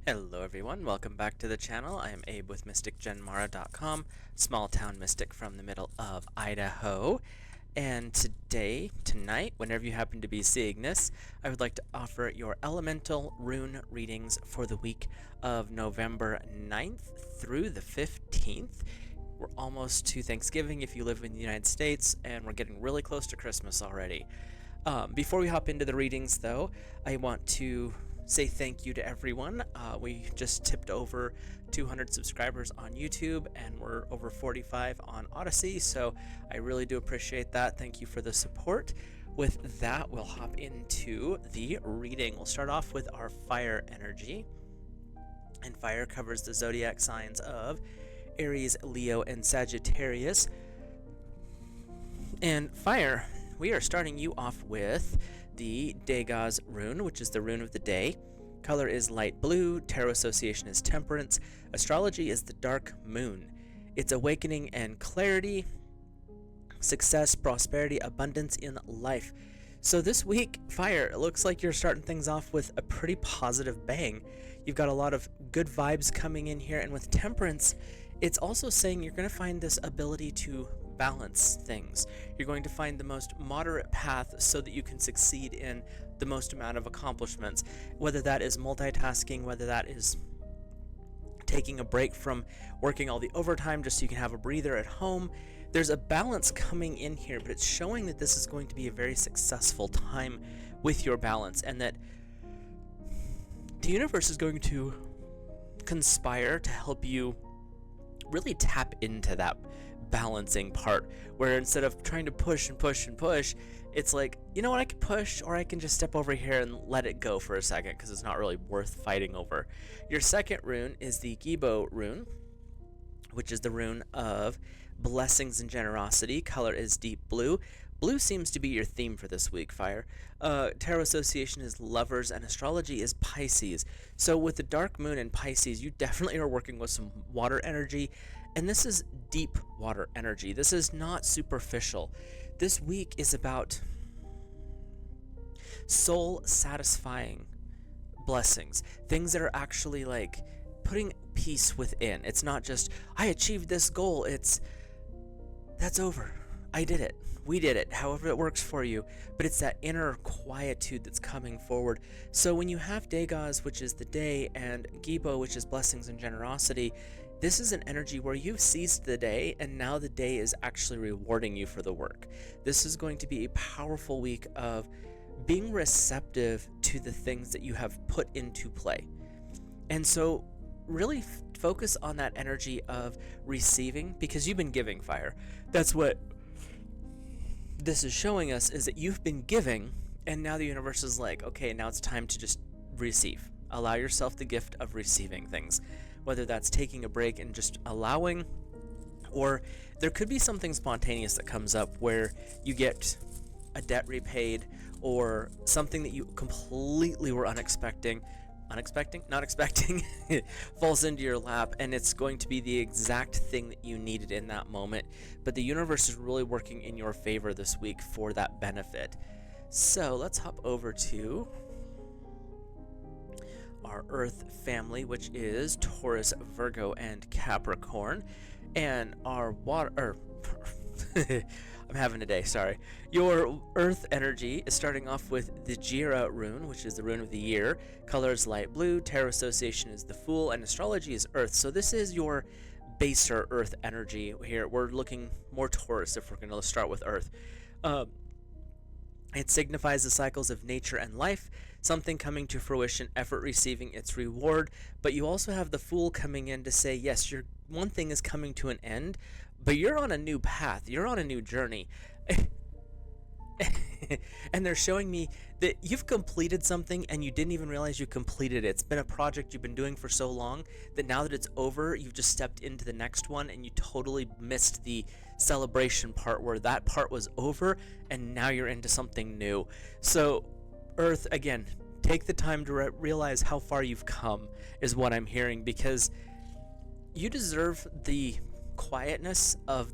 Hello everyone, welcome back to the channel. I am Abe with MysticGenMara.com, small town mystic from the middle of Idaho. And tonight, whenever you happen to be seeing this, I would like to offer your elemental rune readings for the week of November 9th through the 15th. We're almost to Thanksgiving if you live in the United States, and we're getting really close to Christmas already. Before we hop into the readings, though, I want to say thank you to everyone. We just tipped over 200 subscribers on YouTube, and we're over 45 on Odyssey, so I really do appreciate that. Thank you for the support. With that, we'll hop into the reading. We'll start off with our fire energy, and fire covers the zodiac signs of Aries, Leo, and Sagittarius. And fire, we are starting you off with the Degas rune, which is the rune of the day. Color is light blue, tarot association is temperance, astrology is the dark moon. It's awakening and clarity, success, prosperity, abundance in life. So this week, fire, it looks like you're starting things off with a pretty positive bang. You've got a lot of good vibes coming in here, and with temperance, it's also saying you're going to find this ability to balance things. You're going to find the most moderate path so that you can succeed in the most amount of accomplishments, whether that is multitasking, whether that is taking a break from working all the overtime just so you can have a breather at home. There's a balance coming in here, but it's showing that this is going to be a very successful time with your balance, and that the universe is going to conspire to help you really tap into that balancing part, where instead of trying to push and push and push, it's like, you know what, I can push, or I can just step over here and let it go for a second because it's not really worth fighting over. Your second rune is the Gibo rune, which is the rune of blessings and generosity. Color is deep blue. Blue seems to be your theme for this week, fire. Tarot association is lovers, and astrology is Pisces. So with the dark moon in Pisces, you definitely are working with some water energy, and this is deep water energy. This is not superficial. This week is about soul satisfying blessings, things that are actually like putting peace within. It's not just, I achieved this goal. It's, that's over. I did it. We did it, however it works for you. But it's that inner quietude that's coming forward. So when you have Degas, which is the day, and Gibo, which is blessings and generosity, this is an energy where you've seized the day, and now the day is actually rewarding you for the work. This is going to be a powerful week of being receptive to the things that you have put into play. And so really focus on that energy of receiving, because you've been giving, fire. That's what this is showing us, is that you've been giving, and now the universe is like, okay, now it's time to just receive. Allow yourself the gift of receiving things, whether that's taking a break and just allowing, or there could be something spontaneous that comes up where you get a debt repaid, or something that you completely were not expecting, falls into your lap, and it's going to be the exact thing that you needed in that moment. But the universe is really working in your favor this week for that benefit. So let's hop over to our Earth family, which is Taurus, Virgo, and Capricorn, and our water, I'm having a day, sorry. Your Earth energy is starting off with the Jira rune, which is the rune of the year. Color is light blue, tarot association is the Fool, and astrology is Earth. So this is your baser Earth energy here. We're looking more Taurus if we're going to start with Earth. It signifies the cycles of nature and life, something coming to fruition, effort receiving its reward. But you also have the Fool coming in to say, yes, one thing is coming to an end, but you're on a new path. You're on a new journey. And they're showing me that you've completed something and you didn't even realize you completed it. It's been a project you've been doing for so long that now that it's over, you've just stepped into the next one, and you totally missed the celebration part where that part was over, and now you're into something new. So Earth, again, take the time to realize how far you've come is what I'm hearing, because you deserve the quietness of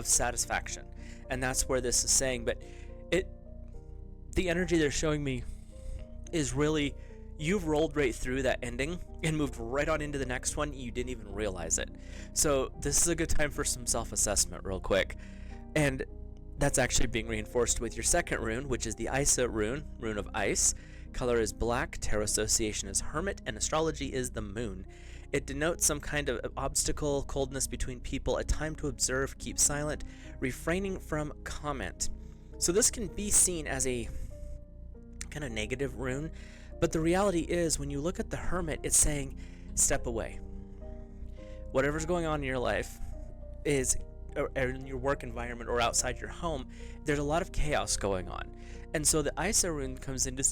satisfaction, and that's where this is saying. But the energy they're showing me is really you've rolled right through that ending and moved right on into the next one. You didn't even realize it. So this is a good time for some self-assessment real quick. And that's actually being reinforced with your second rune, which is the Isa rune, rune of ice. Color is black, tarot association is hermit, and astrology is the moon. It denotes some kind of obstacle, coldness between people, a time to observe, keep silent, refraining from comment. So this can be seen as a kind of negative rune, but the reality is when you look at the hermit, it's saying step away. Whatever's going on in your life is, or in your work environment or outside your home, there's a lot of chaos going on. And so the Isa rune comes in to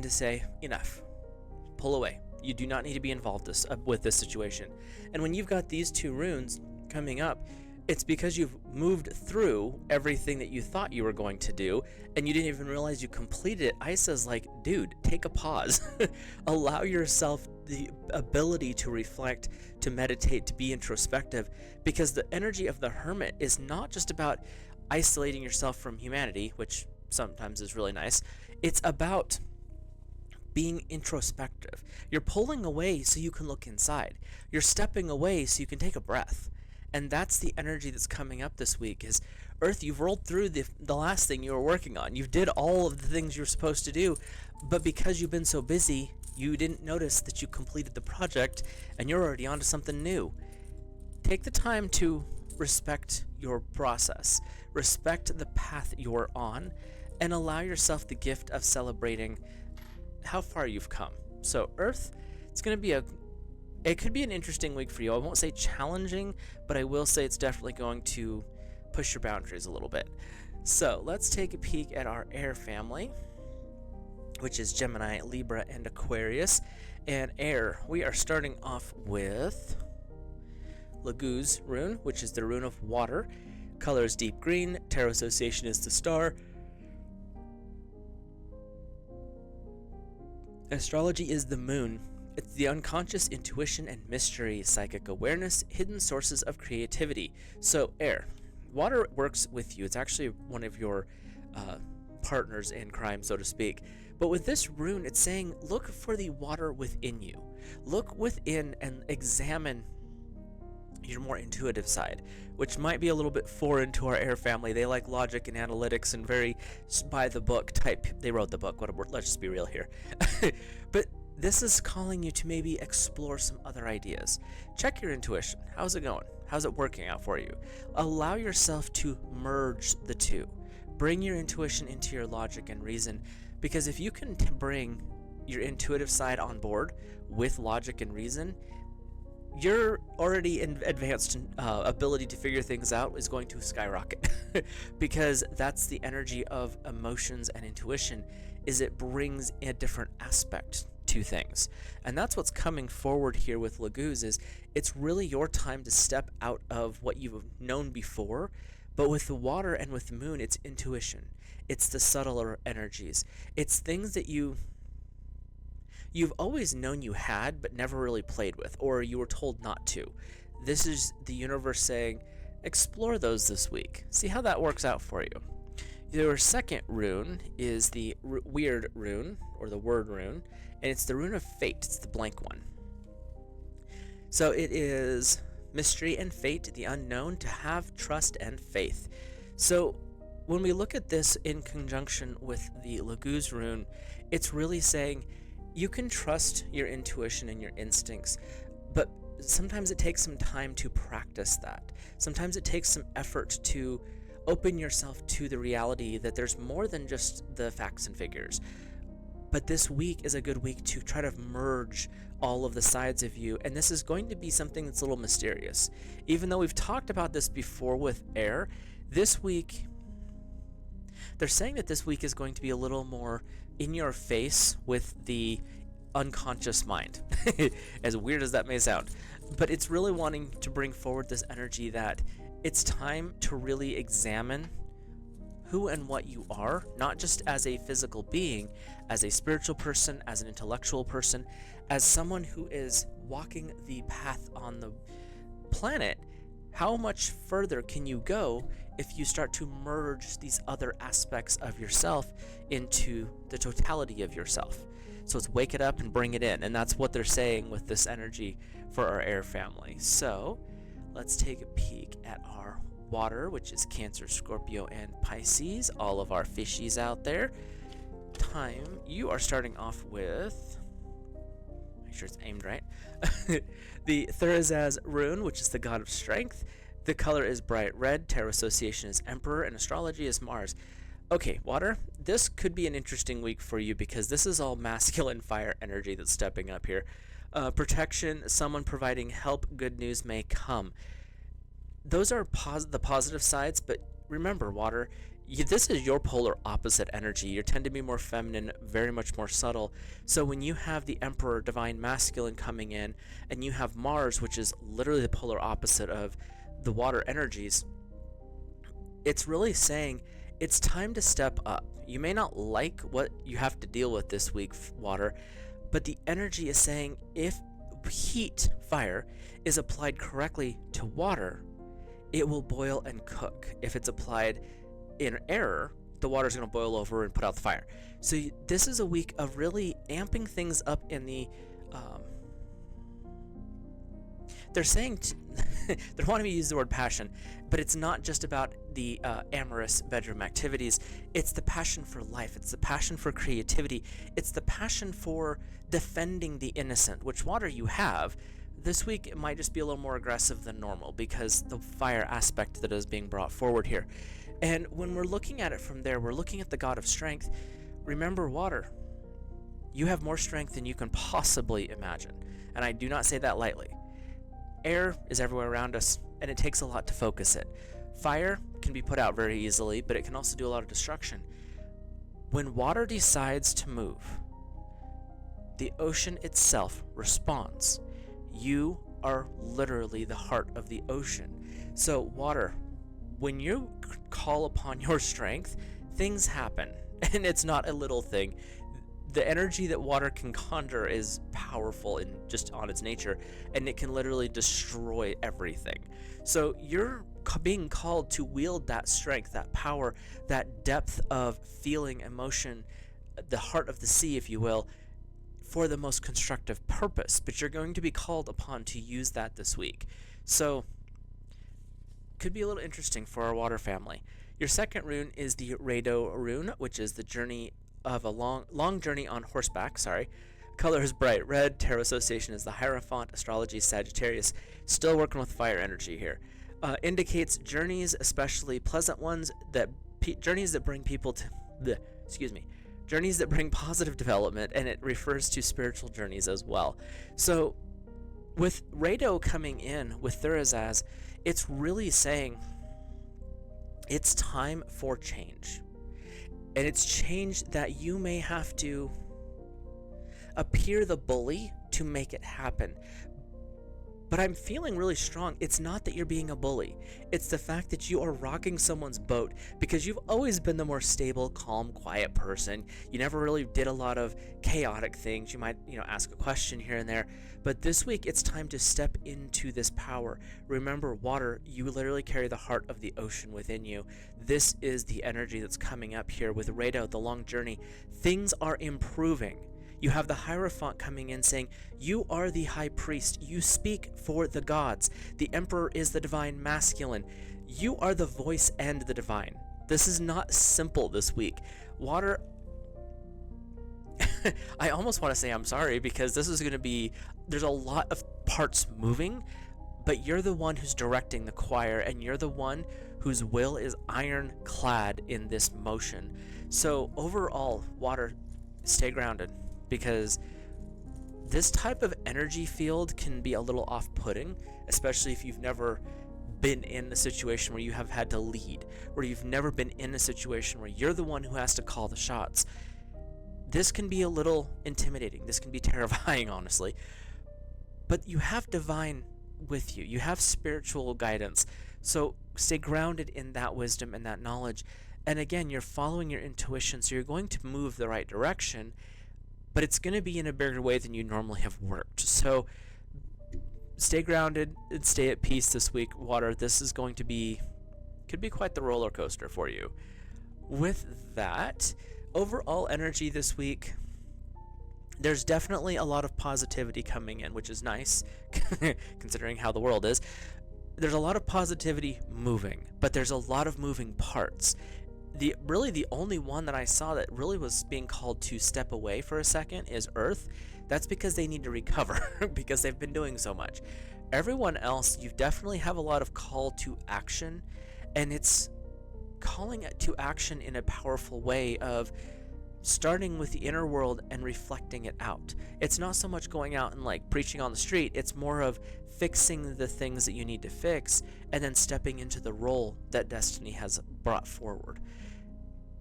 say enough. Pull away. You do not need to be involved with this situation. And when you've got these two runes coming up, it's because you've moved through everything that you thought you were going to do, and you didn't even realize you completed it. Isa's like, dude, take a pause. Allow yourself the ability to reflect, to meditate, to be introspective, because the energy of the hermit is not just about isolating yourself from humanity, which sometimes is really nice. It's about being introspective. You're pulling away so you can look inside. You're stepping away so you can take a breath. And that's the energy that's coming up this week is, Earth, you've rolled through the last thing you were working on. You did all of the things you were supposed to do, but because you've been so busy, you didn't notice that you completed the project and you're already on to something new. Take the time to respect your process, respect the path you're on, and allow yourself the gift of celebrating how far you've come. So Earth, it's going to be it could be an interesting week for you. I won't say challenging, but I will say it's definitely going to push your boundaries a little bit. So let's take a peek at our air family, which is Gemini, Libra, and Aquarius. And air, we are starting off with Laguz rune, which is the rune of water. Color is deep green. Tarot association is the star. Astrology is the moon. It's the unconscious, intuition and mystery, psychic awareness, hidden sources of creativity. So air, water works with you. It's actually one of your partners in crime, so to speak. But with this rune, it's saying look for the water within you. Look within and examine your more intuitive side, which might be a little bit foreign to our air family. They like logic and analytics and very by the book type. They wrote the book, let's just be real here. But this is calling you to maybe explore some other ideas. Check your intuition. How's it going? How's it working out for you? Allow yourself to merge the two. Bring your intuition into your logic and reason, because if you can bring your intuitive side on board with logic and reason, your already advanced ability to figure things out is going to skyrocket. Because that's the energy of emotions and intuition, is it brings a different aspect to things. And that's what's coming forward here with Laguz, is it's really your time to step out of what you've known before. But with the water and with the moon, it's intuition. It's the subtler energies. It's things that you've always known you had but never really played with, or you were told not to. This is the universe saying, explore those this week. See how that works out for you. Your second rune is the weird rune, or the word rune, and it's the rune of fate. It's the blank one. So it is mystery and fate, the unknown, to have trust and faith. So when we look at this in conjunction with the Laguz rune, it's really saying you can trust your intuition and your instincts, but sometimes it takes some time to practice that. Sometimes it takes some effort to open yourself to the reality that there's more than just the facts and figures. But this week is a good week to try to merge all of the sides of you, and this is going to be something that's a little mysterious. Even though we've talked about this before with air, this week, they're saying that this week is going to be a little more in your face with the unconscious mind. As weird as that may sound. But it's really wanting to bring forward this energy that it's time to really examine who and what you are, not just as a physical being, as a spiritual person, as an intellectual person, as someone who is walking the path on the planet how much further can you go if you start to merge these other aspects of yourself into the totality of yourself? So it's wake it up and bring it in. And that's what they're saying with this energy for our air family. So let's take a peek at our water, which is Cancer, Scorpio, and Pisces. All of our fishies out there. Time, you are starting off with, make sure it's aimed right, the Thurizaz rune, which is the god of strength. The color is bright red, tarot association is Emperor, and astrology is Mars. Okay, water, this could be an interesting week for you because this is all masculine fire energy that's stepping up here. Protection, someone providing help, good news may come. Those are the positive sides, but remember, water, this is your polar opposite energy. You tend to be more feminine, very much more subtle. So when you have the Emperor, divine masculine, coming in, and you have Mars, which is literally the polar opposite of the water energies, it's really saying it's time to step up. You may not like what you have to deal with this week, water, but the energy is saying if heat, fire, is applied correctly to water, it will boil and cook. If it's applied in error, the water's going to boil over and put out the fire. So this is a week of really amping things up in the they're saying they're wanting me to use the word passion, but it's not just about the amorous bedroom activities. It's the passion for life. It's the passion for creativity. It's the passion for defending the innocent, which water you have. This week it might just be a little more aggressive than normal because the fire aspect that is being brought forward here. And when we're looking at it from there, we're looking at the god of strength. Remember, water, you have more strength than you can possibly imagine. And I do not say that lightly. Air is everywhere around us, and it takes a lot to focus it. Fire can be put out very easily, but it can also do a lot of destruction. When water decides to move, the ocean itself responds. You are literally the heart of the ocean. So, water, when you call upon your strength, things happen, and it's not a little thing. The energy that water can conjure is powerful in just on its nature, and it can literally destroy everything. So you're being called to wield that strength, that power, that depth of feeling, emotion, the heart of the sea, if you will, for the most constructive purpose. But you're going to be called upon to use that this week. So could be a little interesting for our water family. Your second rune is the Rado rune, which is the journey of a long journey on horseback. Color is bright red, tarot association is the Hierophant, astrology is Sagittarius. Still working with fire energy here. Indicates journeys, especially pleasant ones, journeys that bring people to journeys that bring positive development, and it refers to spiritual journeys as well. So with Rado coming in with Thurizaz, it's really saying it's time for change. And it's change that you may have to appear the bully to make it happen. But I'm feeling really strong. It's not that you're being a bully. It's the fact that you are rocking someone's boat because you've always been the more stable, calm, quiet person. You never really did a lot of chaotic things. You might, ask a question here and there. But this week, it's time to step into this power. Remember, water, you literally carry the heart of the ocean within you. This is the energy that's coming up here with Rado, the long journey. Things are improving. You have the Hierophant coming in saying, you are the high priest. You speak for the gods. The Emperor is the divine masculine. You are the voice and the divine. This is not simple this week. Water, I almost want to say I'm sorry because this is going to be, there's a lot of parts moving, but you're the one who's directing the choir and you're the one whose will is ironclad in this motion. So overall, water, stay grounded. Because this type of energy field can be a little off-putting, especially if you've never been in a situation where you have had to lead, or you've never been in a situation where you're the one who has to call the shots. This can be a little intimidating. This can be terrifying, honestly. But you have divine with you. You have spiritual guidance. So stay grounded in that wisdom and that knowledge. And again, you're following your intuition, so you're going to move the right direction, but it's going to be in a bigger way than you normally have worked. So stay grounded and stay at peace this week, water. This is going to could be quite the roller coaster for you. With that, overall energy this week, there's definitely a lot of positivity coming in, which is nice, considering how the world is. There's a lot of positivity moving, but there's a lot of moving parts. Really the only one that I saw that really was being called to step away for a second is Earth. That's because they need to recover because they've been doing so much. Everyone else, you definitely have a lot of call to action, and it's calling it to action in a powerful way of starting with the inner world and reflecting it out. It's not so much going out and like preaching on the street, it's more of fixing the things that you need to fix and then stepping into the role that destiny has brought forward.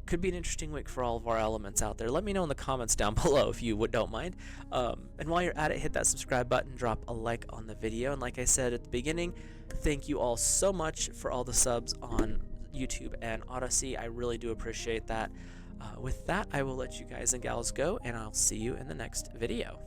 Could be an interesting week for all of our elements out there. Let me know in the comments down below if you don't mind. And while you're at it, hit that subscribe button, drop a like on the video. And like I said at the beginning, thank you all so much for all the subs on YouTube and Odyssey. I really do appreciate that. With that, I will let you guys and gals go, and I'll see you in the next video.